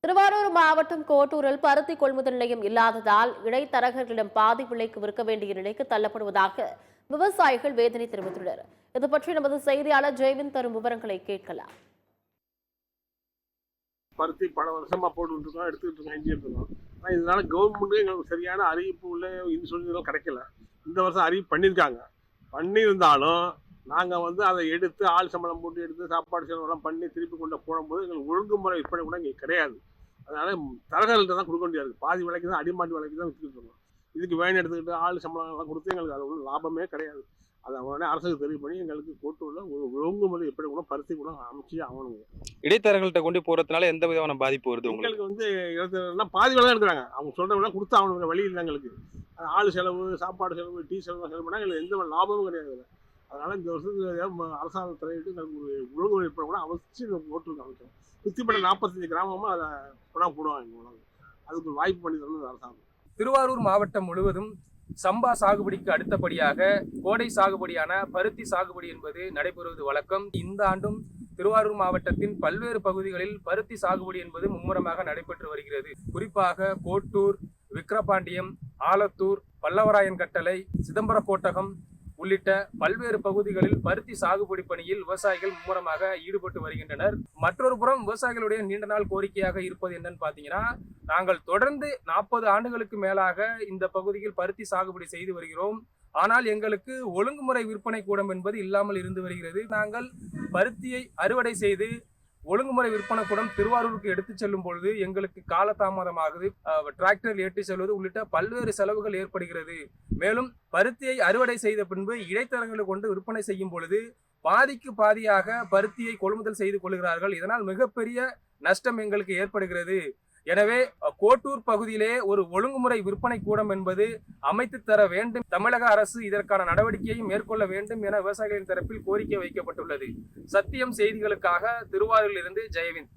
திருவாரூர் மாவட்டம் கோட்டூரில் பருத்தி கொள்முதல் நிலையம் இல்லாததால் இடைத்தரகர்களிடம் பாதி விலைக்கு விற்க வேண்டிய நிலைக்கு தள்ளப்படுவதாக விவசாயிகள் வேதனை தெரிவித்துள்ளனர். இது பற்றி நமது செய்தியாளர் ஜெய்வின் தரும் விவரங்களை கேட்கலாம். பருத்தி பல வருஷமா போட்டு இருக்கோம், எடுத்துக்கிட்டு இருக்கோம், செஞ்சுட்டு இருக்கோம். ஆனால் இதனால கவர்மெண்ட்டு எங்களுக்கு சரியான அறிவிப்பு உள்ள இன்சூரன்ஸ் கிடைக்கல. இந்த வருஷம் அறிவிப்பு பண்ணியிருக்காங்க. பண்ணியிருந்தாலும் நாங்கள் அதை எடுத்து ஆள் சம்பளம் போட்டு எடுத்து சாப்பாடு செலவெல்லாம் பண்ணி திருப்பி கொண்டு போடும்போது எங்களுக்கு ஒழுங்குமுறை விற்பனை கூட இங்கே கிடையாது. அதனால தரகர்கள்ட்ட தான் கொடுக்க வேண்டியது இருக்குது. பாதி விலைக்கு தான், அடிமாட்டி விலைக்கு தான் விற்றுக்கிட்டு இருக்கோம். இதுக்கு வேன் எடுத்துக்கிட்டு ஆள் சம்பளம் எல்லாம் கொடுத்து எங்களுக்கு அது ஒன்றும் லாபமே கிடையாது. அதை உடனே அரசுக்கு தெரிவு பண்ணி எங்களுக்கு கோட்டூரில் ஒரு ஒழுங்குமுறை எப்படி கூட பருத்தி கூட அமைச்சு ஆகணுங்க. இடைத்தரகர்கள்ட்ட கொண்டு போறதுனால எந்த விதமான பாதிப்பு வருது உங்களுக்கு? இடைத்தரகர்னா பாதி விலை தான் எடுக்கிறாங்க. அவங்க சொல்கிற விலை கொடுத்து ஆகணும், வழி இல்லை எங்களுக்கு. ஆள் செலவு, சாப்பாடு செலவு, டீ செலவு பண்ணால் எங்களுக்கு எந்த லாபமும் கிடையாது. அதனால இந்த வருஷத்துக்கு அரசாங்கம் தலையிட்டு எங்களுக்கு ஒரு ஒழுங்குமுறை விற்பனை கூட அவசியம் ஓட்டு அமைச்சோம். சுற்றிப்பட்ட 45 கிராமமாக அதை கூட போடுவாங்க. அதுக்கு ஒரு வாய்ப்பு பண்ணி தரணும் அரசாங்கம். திருவாரூர் மாவட்டம் முழுவதும் சம்பா சாகுபடிக்கு அடுத்தபடியாக கோடை சாகுபடியான பருத்தி சாகுபடி என்பது நடைபெறுவது வழக்கம். இந்த ஆண்டும் திருவாரூர் மாவட்டத்தின் பல்வேறு பகுதிகளில் பருத்தி சாகுபடி என்பது மும்முரமாக நடைபெற்று வருகிறது. குறிப்பாக கோட்டூர், விக்கிரபாண்டியம், ஆலத்தூர், பல்லவராயன் கட்டளை, சிதம்பர கோட்டகம் உள்ளிட்ட பல்வேறு பகுதிகளில் பருத்தி சாகுபடி பணியில் விவசாயிகள் மும்முரமாக ஈடுபட்டு வருகின்றனர். மற்றொரு புறம் விவசாயிகளுடைய நீண்ட நாள் கோரிக்கையாக இருப்பது என்னன்னு பாத்தீங்கன்னா, நாங்கள் தொடர்ந்து 40 ஆண்டுகளுக்கு மேலாக இந்த பகுதியில் பருத்தி சாகுபடி செய்து வருகிறோம். ஆனால் எங்களுக்கு ஒழுங்குமுறை விற்பனை கூடம் என்பது இல்லாமல் இருந்து வருகிறது. நாங்கள் பருத்தியை அறுவடை செய்து ஒழுங்குமுறை விற்பனை கூடம் திருவாரூருக்கு எடுத்து செல்லும் பொழுது எங்களுக்கு காலதாமதமாகுது. டிராக்டர் ஏற்றி செல்வது உள்ளிட்ட பல்வேறு செலவுகள் ஏற்படுகிறது. மேலும் பருத்தியை அறுவடை செய்த பின்பு இடைத்தரகர்களை கொண்டு விற்பனை செய்யும் பொழுது பாதிக்கு பாதியாக பருத்தியை கொள்முதல் செய்து கொள்கிறார்கள். இதனால் மிகப்பெரிய நஷ்டம் எங்களுக்கு ஏற்படுகிறது. எனவே கோட்டூர் பகுதியிலே ஒரு ஒழுங்குமுறை விற்பனை கூடம் என்பது அமைத்து தர வேண்டும். தமிழக அரசு இதற்கான நடவடிக்கையை மேற்கொள்ள வேண்டும் என விவசாயிகளின் தரப்பில் கோரிக்கை வைக்கப்பட்டுள்ளது. சத்தியம் செய்திகளுக்காக திருவாரூரிலிருந்து ஜெயவிந்த்.